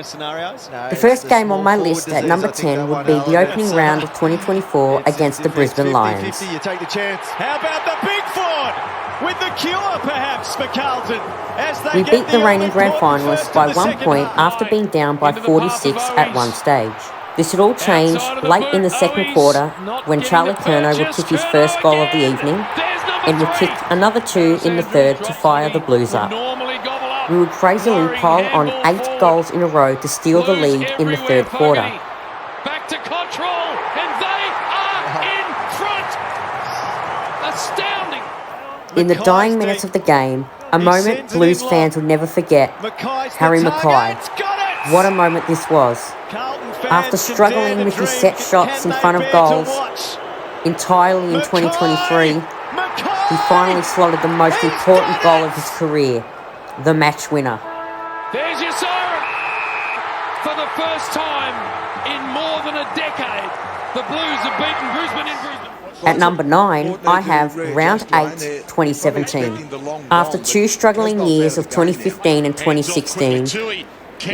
The first game on my list at number 10 would be the opening round of 2024 against the Brisbane Lions. You take the chance. How about the big Ford with the cure, perhaps, for Carlton? We beat the reigning grand finalists by 1 point after being down by 46 at one stage. This had all changed late in the second quarter when Charlie Curnow would kick his first goal of the evening and would kick another 2 in the third to fire the Blues up. We would crazily pile on 8 goals in a row to steal the lead in the third quarter. Back to control, and they are in front. Astounding. In the dying minutes of the game, a moment Blues fans would never forget. Harry Mackay. What a moment this was. After struggling with his set shots in front of goals entirely in 2023, he finally slotted the most important goal of his career, the match winner. There's your siren. For the first time in more than a decade, the Blues have beaten Brisbane in Brisbane. At number 9, I have round 8, 2017. After 2 struggling years of 2015 and 2016,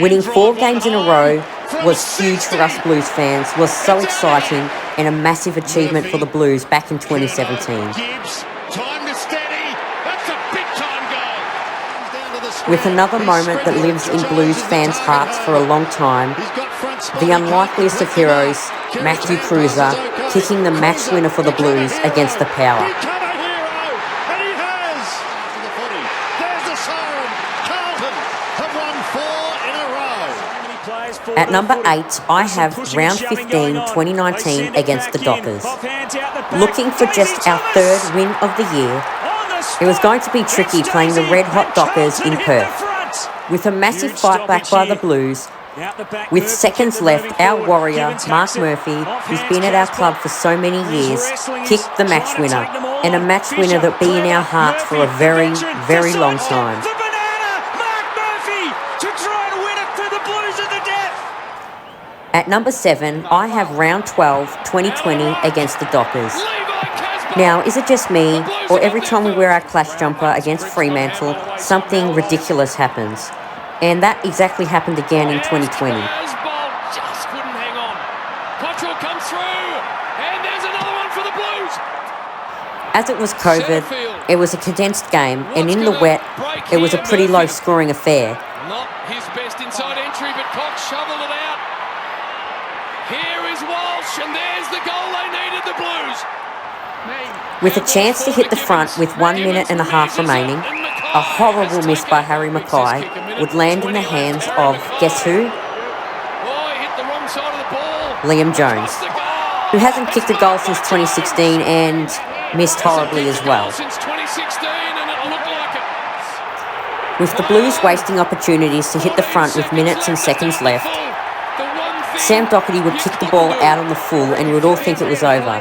winning 4 games in a row was huge for us Blues fans, was so exciting and a massive achievement for the Blues back in 2017. With another moment that lives in Blues fans' hearts for a long time, the unlikeliest of heroes, Matthew Cruiser, kicking the match winner for the Blues against the Power. At number 8, I have round 15, 2019 against the Dockers. Looking for just our 3rd win of the year, it was going to be tricky playing the red-hot Dockers in Perth. With a massive fight back by the Blues, with seconds left, our warrior, Mark Murphy, who's been at our club for so many years, kicked the match winner, and a match winner that'll be in our hearts for a very, very long time. At number 7, I have round 12, 2020 against the Dockers. Now, is it just me, or every time we wear our clash jumper against Fremantle, something ridiculous happens? And that exactly happened again in 2020. Just couldn't hang on. Cottrell comes through, and there's another one for the Blues. As it was COVID, it was a condensed game, and in the wet, it was a pretty low-scoring affair. Not his best inside entry, but Cox shoveled it out. Here is Walsh, and there's the goal they needed, the Blues. With a chance to hit the front with 1 minute and a half remaining, a horrible miss by Harry Mackay would land in the hands of, guess who? Liam Jones, who hasn't kicked a goal since 2016 and missed horribly as well. With the Blues wasting opportunities to hit the front with minutes and seconds left, Sam Docherty would kick the ball out on the full and you would all think it was over.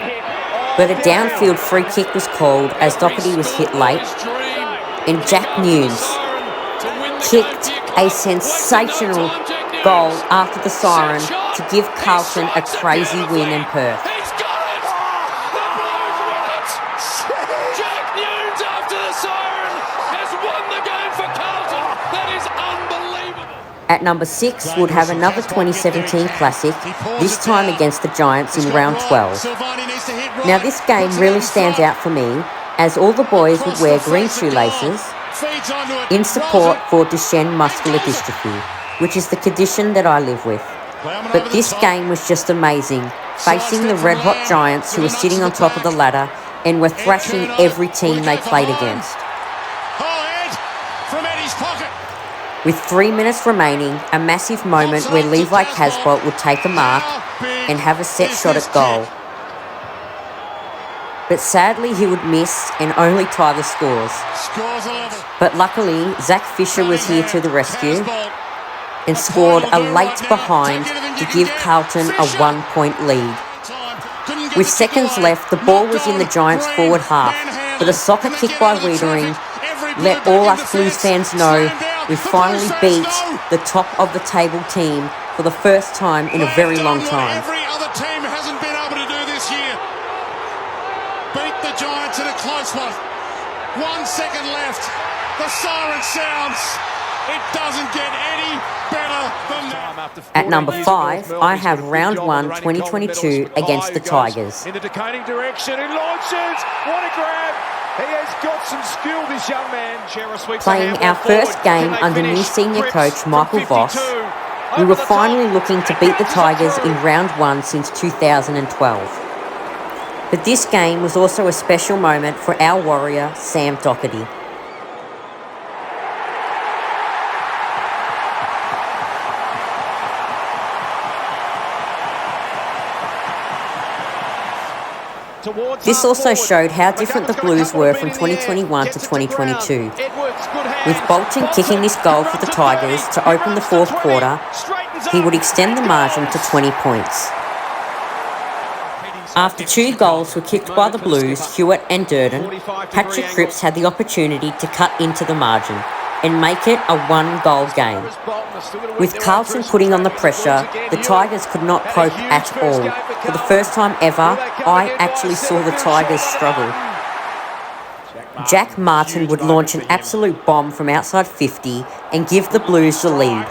But a downfield free kick was called as Docherty was hit late, and Jack Nunes kicked a sensational goal after the siren to give Carlton a crazy win in Perth. He's got it! The Blues won it! Jack Nunes after the siren has won the game for Carlton. That is unbelievable. At number 6 would have another 2017 classic, this time against the Giants in round 12. Now this game really stands out for me, as all the boys would wear green shoelaces in support for Duchenne muscular dystrophy, which is the condition that I live with. But this game was just amazing, facing the red-hot Giants who were sitting on top of the ladder and were thrashing every team they played against. With 3 minutes remaining, a massive moment where Levi Casbolt would take a mark and have a set shot at goal. But sadly he would miss and only tie the scores. But luckily, Zach Fisher was here to the rescue and scored a late behind to give Carlton a 1-point lead. With seconds left, the ball was in the Giants' forward half, but a soccer kick by Wiedering let all us Blues fans know we finally beat the top of the table team for the first time in a very long time. Every other team hasn't been able to do this year. Beat the Giants in a close one. 1 second left. The siren sounds. It doesn't get any better than that. At number 5, I have round 1 2022 against the Tigers. In the declining direction, he launches. What a grab! He has got some skill, this young man. Playing our first game under new senior coach Michael Voss, we were finally looking to beat the Tigers in round 1 since 2012. But this game was also a special moment for our warrior, Sam Doherty. This also showed how different the Blues were from 2021 to 2022, with Bolton kicking this goal for the Tigers to open the fourth quarter. He would extend the margin to 20 points. After 2 goals were kicked by the Blues, Hewitt and Durden, Patrick Cripps had the opportunity to cut into the margin and make it a 1-goal game. With Carlton putting on the pressure, the Tigers could not cope at all. For the first time ever, I actually saw the Tigers struggle. Jack Martin would launch an absolute bomb from outside 50 and give the Blues the lead.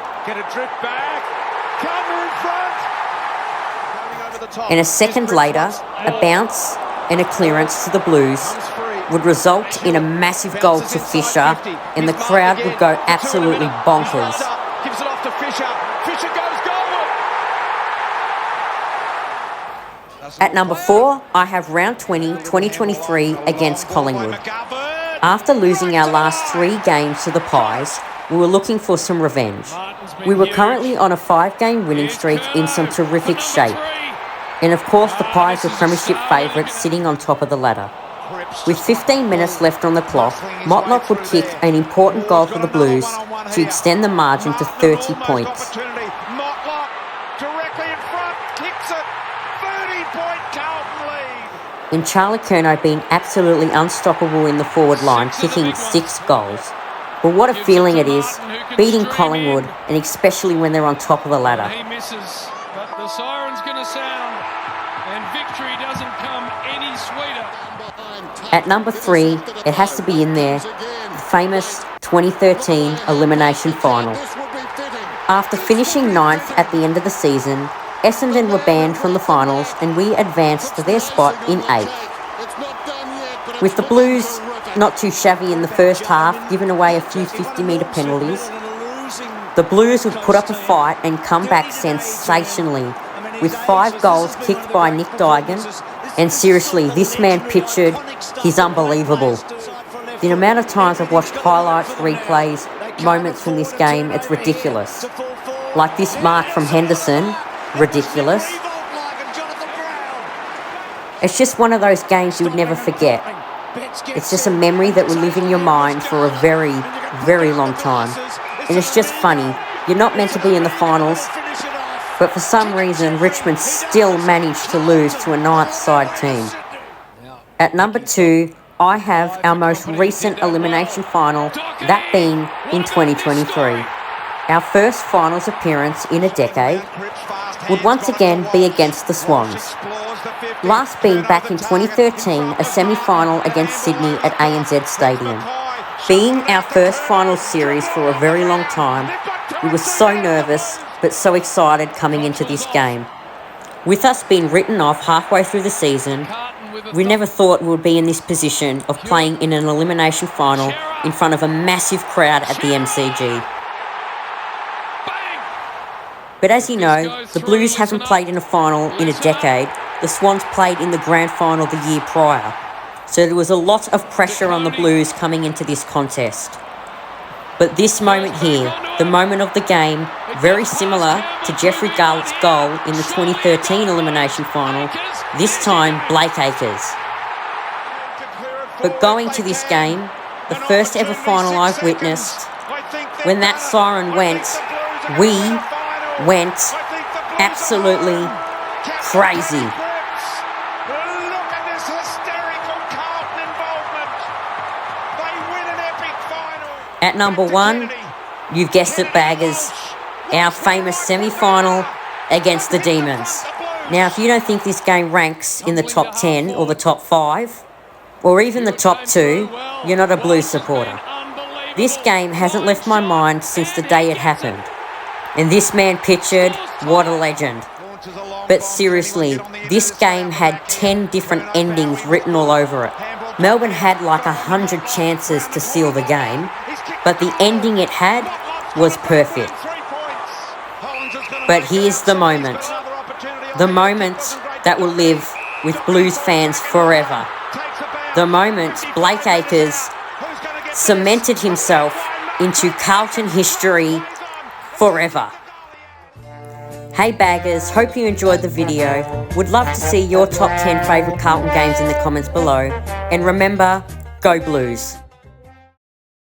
And a second later, a bounce and a clearance to the Blues would result in a massive goal to Fisher, and the crowd would go absolutely bonkers. Gives it off to Fisher. Fisher goes goal. At number 4, I have round 20 2023 against Collingwood. After losing our last 3 games to the Pies, we were looking for some revenge. We were currently on a 5-game winning streak in some terrific shape. And of course, the Pies were premiership favourites sitting on top of the ladder. With 15 minutes left on the clock, Motlop would kick an important goal for the Blues to extend the margin to 30 points. Motlop directly in front, kicks it. 30-point Carlton lead. And Charlie Curnow being absolutely unstoppable in the forward line, kicking 6 goals. But what a feeling it is, beating Collingwood, and especially when they're on top of the ladder. He misses, but the siren's going to sound, and victory doesn't come any sweeter. At number 3, it has to be in there, the famous 2013 elimination final. After finishing 9th at the end of the season, Essendon were banned from the finals and we advanced to their spot in 8th. With the Blues not too shabby in the first half, giving away a few 50-metre penalties, the Blues would put up a fight and come back sensationally, with 5 goals kicked by Nick Duigan. And seriously, this man pictured, he's unbelievable. The amount of times I've watched highlights, replays, moments from this game, it's ridiculous. Like this mark from Henderson, ridiculous. It's just one of those games you would never forget. It's just a memory that will live in your mind for a very, very long time. And it's just funny. You're not meant to be in the finals, but for some reason, Richmond still managed to lose to a 9th side team. At number 2, I have our most recent elimination final, that being in 2023. Our first finals appearance in a decade would once again be against the Swans. Last being back in 2013, a semi-final against Sydney at ANZ Stadium. Being our first final series for a very long time, we were so nervous but so excited coming into this game. With us being written off halfway through the season, we never thought we would be in this position of playing in an elimination final in front of a massive crowd at the MCG. But as you know, the Blues haven't played in a final in a decade. The Swans played in the grand final the year prior. So there was a lot of pressure on the Blues coming into this contest. But this moment here, the moment of the game, very similar to Jeffrey Garlett's goal in the 2013 elimination final, this time Blake Acres. But going to this game, the first ever final I've witnessed, when that siren went, we went absolutely crazy. At number 1, you've guessed it, baggers, our famous semi-final against the Demons. Now, if you don't think this game ranks in the top 10 or the top 5, or even the top 2, you're not a Blues supporter. This game hasn't left my mind since the day it happened. And this man pictured, what a legend. But seriously, this game had 10 different endings written all over it. Melbourne had like 100 chances to seal the game, but the ending it had was perfect. But here's the moment that will live with Blues fans forever. The moment Blake Acres cemented himself into Carlton history forever. Hey Baggers, hope you enjoyed the video. Would love to see your top 10 favourite Carlton games in the comments below. And remember, go Blues.